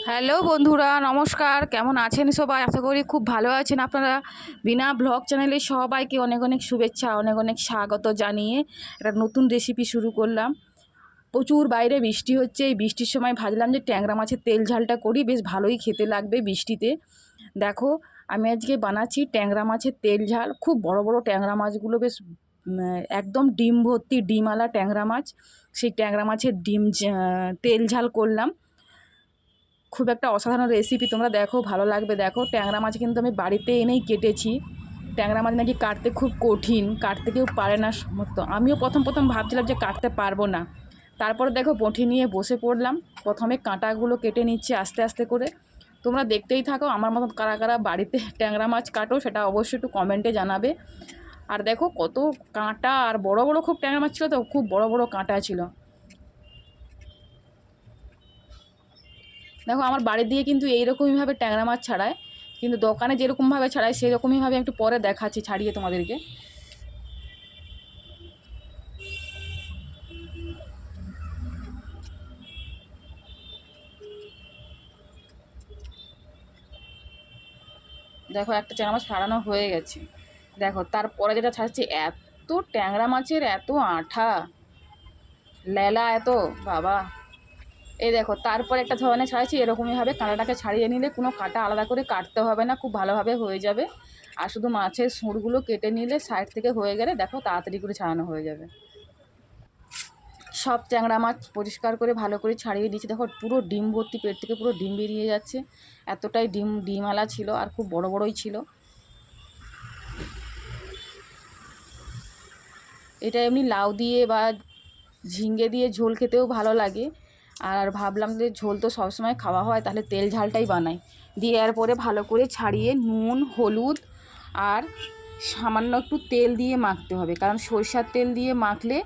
Hello বন্ধুরা, নমস্কার। কেমন আছেন সবাই? আশা করি খুব ভালো আছেন আপনারা। বিনা ব্লগ চ্যানেলে সবাইকে অনেক অনেক শুভেচ্ছা, অনেক অনেক স্বাগত জানিয়ে একটা নতুন রেসিপি শুরু করলাম। প্রচুর বাইরে বৃষ্টি হচ্ছে। এই বৃষ্টির সময় ভাবলাম যে ট্যাংরা মাছের তেল ঝালটা করি, বেশ ভালোই খেতে লাগবে বৃষ্টিতে। দেখো, আমি আজকে বানাচ্ছি ট্যাংরা মাছের তেল ঝাল। খুব বড় বড় ট্যাংরা মাছগুলো, বেশ একদম ডিম ভর্তি, ডিমওয়ালা ট্যাংরা মাছ। সেই ট্যাংরা মাছের তেল ঝাল করলাম। খুব একটা অসাধারণ রেসিপি, তোমরা দেখো, ভালো লাগবে। দেখো, ট্যাংরা মাছ কিন্তু আমি বাড়িতে এনেই কেটেছি। ট্যাংরা মাছ নাকি কাটতে খুব কঠিন, কাটতে কেউ পারে না সমস্ত। আমিও প্রথম প্রথম ভাবছিলাম যে কাটতে পারবো না। তারপরে দেখো, বঁটি নিয়ে বসে পড়লাম। প্রথমে কাঁটাগুলো কেটে নিচ্ছে আস্তে আস্তে করে। তোমরা দেখতেই থাকো, আমার মতন কারা কারা বাড়িতে ট্যাংরা মাছ কাটো সেটা অবশ্যই একটু কমেন্টে জানাবে। আর দেখো কত কাঁটা, আর বড় বড় খুব ট্যাংরা মাছ ছিল, তো খুব বড় বড় কাঁটা ছিল। দেখো, আমার বাড়ি দিয়ে কিন্তু এইরকমইভাবে ট্যাংরা মাছ ছাড়ায়, কিন্তু দোকানে যেরকমভাবে ছাড়ায় সেরকমইভাবে একটু পরে দেখাচ্ছি ছাড়িয়ে তোমাদেরকে। দেখো, একটা ট্যাংরা মাছ ছাড়ানো হয়ে গেছে। দেখো, তারপরে যেটা ছাড়ছে, এত ট্যাংরা মাছের এত আঠা, লেলা এত, বাবা। এই দেখো, তারপর একটা ধরনের ছাড়াচ্ছি। এরকমইভাবে কাঁটাটাকে ছাড়িয়ে নিলে কোনো কাঁটা আলাদা করে কাটতে হবে না, খুব ভালোভাবে হয়ে যাবে। আর শুধু মাছের সুরগুলো কেটে নিলে সাইড থেকে হয়ে গেলে দেখো তাড়াতাড়ি করে ছাড়ানো হয়ে যাবে। সব ট্যাংরা মাছ পরিষ্কার করে ভালো করে ছাড়িয়ে দিয়েছি। দেখো, পুরো ডিম ভর্তি, পেট থেকে পুরো ডিম বেরিয়ে যাচ্ছে। এতটাই ডিমওয়ালা ছিল, আর খুব বড় বড়ই ছিল। এটা এমনি লাউ দিয়ে বা ঝিঙ্গে দিয়ে ঝোল খেতেও ভালো লাগে। আর ভাবলাম যে ঝোল তো সবসময় খাওয়া হয়, তাহলে তেল ঝালটাই বানাই। দিয়ে এরপরে ভালো করে ছাড়িয়ে নুন, হলুদ আর সামান্য একটু তেল দিয়ে মাখতে হবে, কারণ সরষার তেল দিয়ে মাখলে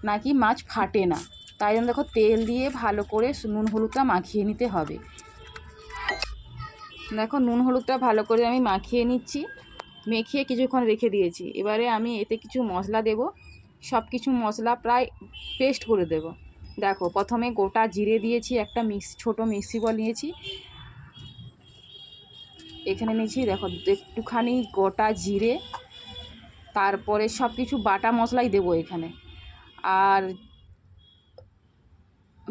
নাকি মাছ ফাটে না। তাই জন্য দেখো, তেল দিয়ে ভালো করে নুন হলুদটা মাখিয়ে নিতে হবে। দেখো, নুন হলুদটা ভালো করে আমি মাখিয়ে নিচ্ছি, মেখিয়ে কিছুক্ষণ রেখে দিয়েছি। এবারে আমি এতে কিছু মশলা দেব। সব কিছু মশলা প্রায় পেস্ট করে দেব। দেখো, প্রথমে গোটা জিরে দিয়েছি, একটা ছোটো মিক্সি বল নিয়েছি। এখানে নিয়েছি দেখো একটুখানি গোটা জিরে, তারপরে সব কিছু বাটা মশলাই দেবো এখানে। আর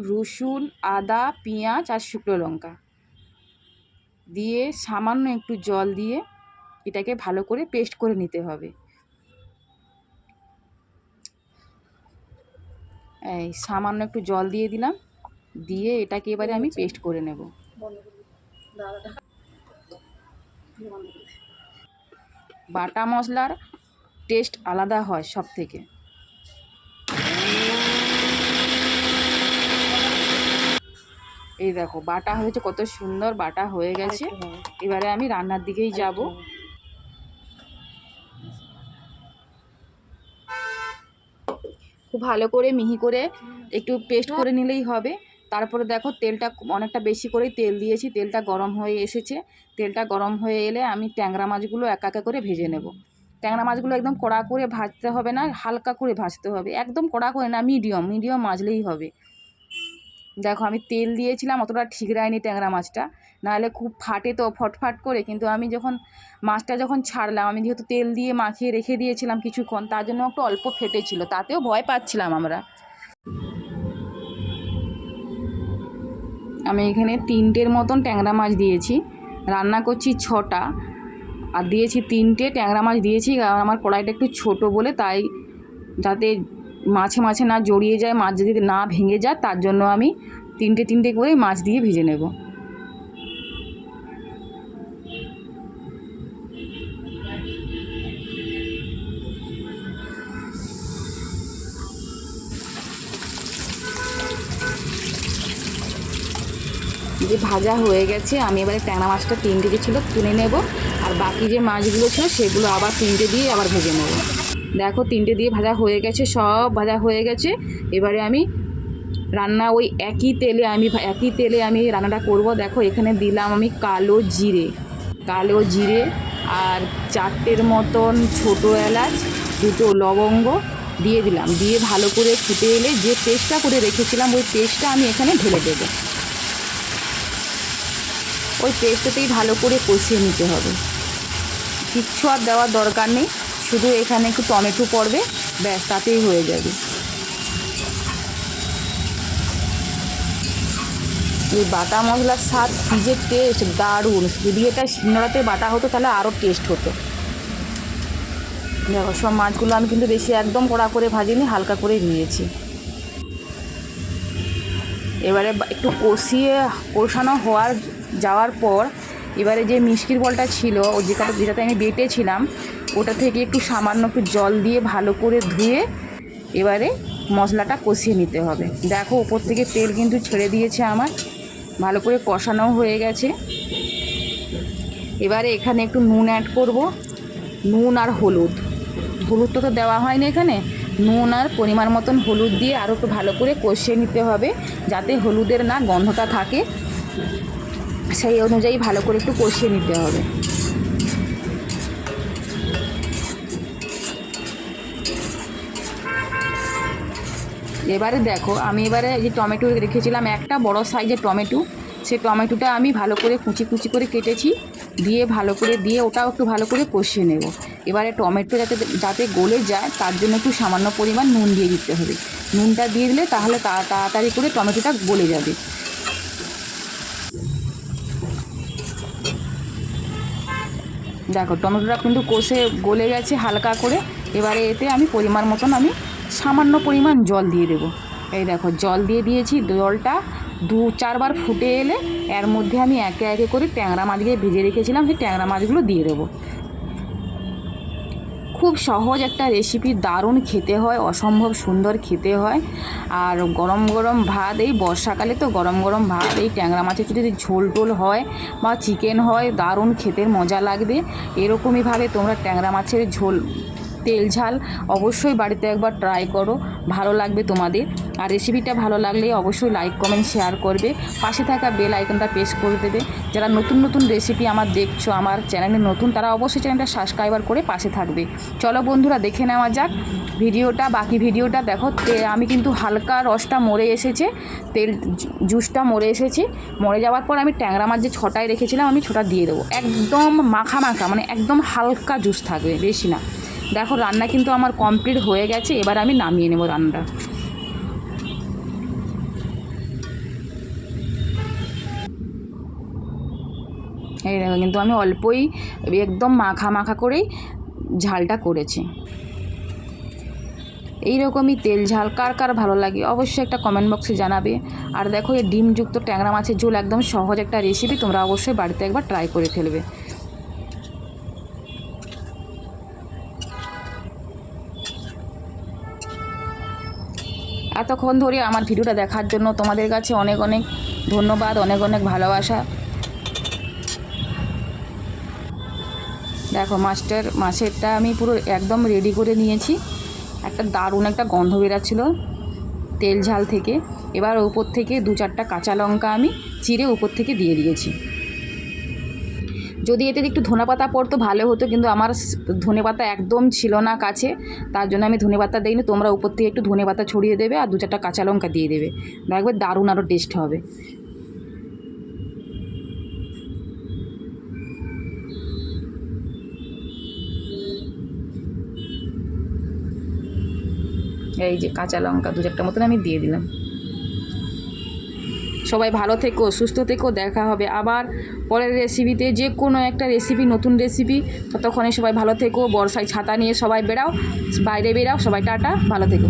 রসুন, আদা, পেঁয়াজ আর শুকনো লঙ্কা দিয়ে সামান্য একটু জল দিয়ে এটাকে ভালো করে পেস্ট করে নিতে হবে। এই সামান্য একটু জল দিয়ে দিলাম, দিয়ে এটাকে এবারে আমি পেস্ট করে নেব। বাটা মশলার টেস্ট আলাদা হয় সব থেকে। এই দেখো, বাটা হয়েছে, কত সুন্দর বাটা হয়ে গেছে। এবারে আমি রান্নার দিকেই যাব। খুব ভালো করে মিহি করে একটু পেস্ট করে নিলেই হবে। তারপরে দেখো, তেলটা অনেকটা বেশি করেই তেল দিয়েছি। তেলটা গরম হয়ে এসেছে। তেলটা গরম হয়ে এলে আমি ট্যাংরা মাছগুলো একা একা করে ভেজে নেব। ট্যাংরা মাছগুলো একদম কড়া করে ভাজতে হবে না, হালকা করে ভাজতে হবে। একদম কড়া করে না, মিডিয়াম ভাজলেই হবে। দেখো, আমি তেল দিয়েছিলাম, অতটা ঠিক রায়নি ট্যাংরা মাছটা, নাহলে খুব ফাটে তো ফটফাট করে। কিন্তু আমি মাছটা যখন ছাড়লাম, আমি যেহেতু তেল দিয়ে মাখিয়ে রেখে দিয়েছিলাম কিছুক্ষণ, তার জন্য একটু অল্প ফেটেছিল, তাতেও ভয় পাচ্ছিলাম আমরা। আমি এখানে 3টের মতন ট্যাংরা মাছ দিয়েছি, রান্না করছি 6টা, আর দিয়েছি 3টে ট্যাংরা মাছ দিয়েছি। কারণ আমার কড়াইটা একটু ছোট বলে, তাই যাতে মাছে মাছে না জড়িয়ে যায়, মাছ যদি না ভেঙে যায়, তার জন্য আমি 3টে করে মাছ দিয়ে ভেজে নেব। যে ভাজা হয়ে গেছে, আমি এবারে ট্যাংরা মাছটা 3টে যে ছিল তুলে নেব, আর বাকি যে মাছগুলো ছিল সেগুলো আবার 3টে দিয়ে আবার ভেজে নেব। দেখো, 3টে দিয়ে ভাজা হয়ে গেছে, সব ভাজা হয়ে গেছে। এবারে আমি রান্না ওই একই তেলে আমি রান্নাটা করব। দেখো, এখানে দিলাম আমি কালো জিরে আর 4টের মতন ছোটো এলাচ, 2টো লবঙ্গ দিয়ে দিলাম। দিয়ে ভালো করে ফুটে এলে যে পেস্টটা করে রেখেছিলাম, ওই পেস্টটা আমি এখানে ঢেলে দেবো। ওই পেস্টটাতেই ভালো করে কষিয়ে নিতে হবে, কিচ্ছু আর দেওয়ার দরকার নেই, শুধু এখানে একটু টমেটো পড়বে, ব্যাস তাতেই হয়ে যাবে। এই বাটা মশলার স্বাদ কী যে টেস্ট, দারুণ। যদি এটা শিলনোড়াতে বাটা হতো তাহলে আরও টেস্ট হতো। দেখো সব মাছগুলো আমি কিন্তু বেশি একদম কড়া করে ভাজিনি, হালকা করে নিয়েছি। এবারে একটু কষানো যাওয়ার পর এবারে যে মিষ্টির বলটা ছিল ও যেটাতে আমি বেটেছিলাম, ওটা থেকে একটু সামান্য একটু জল দিয়ে ভালো করে ধুয়ে এবারে মশলাটা কষিয়ে নিতে হবে। দেখো ওপর থেকে তেল কিন্তু ছেড়ে দিয়েছে আমার, ভালো করে কষানো হয়ে গেছে। এবারে এখানে একটু নুন অ্যাড করব, নুন আর হলুদটা তো দেওয়া হয়নি এখানে, নুন আর পরিমাণ মতন হলুদ দিয়ে আরও একটু ভালো করে কষিয়ে নিতে হবে, যাতে হলুদের না গন্ধটা থাকে, সেই অনুযায়ী ভালো করে একটু কষিয়ে নিতে হবে। এবারে দেখো আমি এবারে যে টমেটো রেখেছিলাম, একটা বড় সাইজের টমেটো, সেই টমেটোটা আমি ভালো করে কুচি কুচি করে কেটেছি, দিয়ে ভালো করে দিয়ে ওটাও একটু ভালো করে কষিয়ে নেব। এবারে টমেটো যাতে গলে যায় তার জন্য একটু সামান্য পরিমাণ নুন দিয়ে দিতে হবে। নুনটা দিয়ে দিলে তাহলে তাড়াতাড়ি করে টমেটোটা গলে যাবে। দেখো টমেটোটা কিন্তু কষে গলে গেছে হালকা করে। এবারে এতে আমি পরিমাণ মতন সামান্য পরিমাণ জল দিয়ে দেবো। এই দেখো জল দিয়ে দিয়েছি, জলটা 2-4 বার ফুটে এলে এর মধ্যে আমি একে একে করে ট্যাংরা মাছগুলো ভেজে রেখেছিলাম, সেই ট্যাংরা মাছগুলো দিয়ে দেবো। খুব সহজ একটা রেসিপি, দারুণ খেতে হয়, অসম্ভব সুন্দর খেতে হয়। আর গরম গরম ভাত, এই বর্ষাকালে তো গরম গরম ভাত, এই ট্যাংরা মাছের যদি ঝোল টোল হয় বা চিকেন হয়, দারুণ খেতে মজা লাগবে। এরকমইভাবে তোমরা ট্যাংরা মাছের ঝোল তেল ঝাল অবশ্যই বাড়িতে একবার ট্রাই করো, ভালো লাগবে তোমাদের। আর রেসিপিটা ভালো লাগলে অবশ্যই লাইক কমেন্ট শেয়ার করবে, পাশে থাকা বেল আইকনটা প্রেস করে দেবে। যারা নতুন নতুন রেসিপি আমার দেখছো, আমার চ্যানেলে নতুন, তারা অবশ্যই চ্যানেলটা সাবস্ক্রাইবার করে পাশে থাকবে। চলো বন্ধুরা দেখে নেওয়া যাক বাকি ভিডিওটা। দেখো আমি কিন্তু হালকা রসটা মরে এসেছে, তেল জুসটা মরে এসেছে। মরে যাওয়ার পর আমি ট্যাংরা মাছ যে ছটায় রেখেছিলাম আমি ছটা দিয়ে দেবো, একদম মাখা মানে একদম হালকা জুস থাকবে, বেশি না। দেখো রান্না কিন্তু আমার কমপ্লিট হয়ে গেছে, এবার আমি নামিয়ে নেব রান্নাটা। এই দেখো কিন্তু আমি অল্পই একদম মাখা করেই ঝালটা করেছি। এইরকমই তেল ঝাল কার কার ভালো লাগে অবশ্যই একটা কমেন্ট বক্সে জানাবে। আর দেখো এই ডিমযুক্ত ট্যাংরা মাছের ঝোল একদম সহজ একটা রেসিপি, তোমরা অবশ্যই বাড়িতে একবার ট্রাই করে ফেলবে। এতক্ষণ ধরে আমার ভিডিওটা দেখার জন্য তোমাদের কাছে অনেক অনেক ধন্যবাদ, অনেক অনেক ভালোবাসা। দেখো মাছেরটা আমি পুরো একদম রেডি করে নিয়েছি, একটা দারুণ একটা গন্ধ বেরাচ্ছিল তেল ঝাল থেকে। এবার উপর থেকে 2-4টা কাঁচা লঙ্কা আমি চিড়ে উপর থেকে দিয়ে দিয়েছি। যদি এতে একটু ধনেপাতা পড়তো ভালো হতো, কিন্তু আমার ধনেপাতা একদম ছিল না কাছে, তার জন্য আমি ধনেপাতা দিইনি। তোমরা উপর থেকে একটু ধনেপাতা ছড়িয়ে দেবে আর 2-4টা কাঁচা লঙ্কা দিয়ে দেবে, দেখবে দারুণ আরও টেস্ট হবে। এই যে কাঁচা লঙ্কা 2-4টা মতন আমি দিয়ে দিলাম। সবাই ভালো থেকো, সুস্থ থেকো, দেখা হবে আবার পরের রেসিপিতে, যে কোনো একটা রেসিপি, নতুন রেসিপি। ততক্ষণে সবাই ভালো থেকো, বর্ষায় ছাতা নিয়ে সবাই বাইরে বেরাও, সবাই টাটা, ভালো থেকো।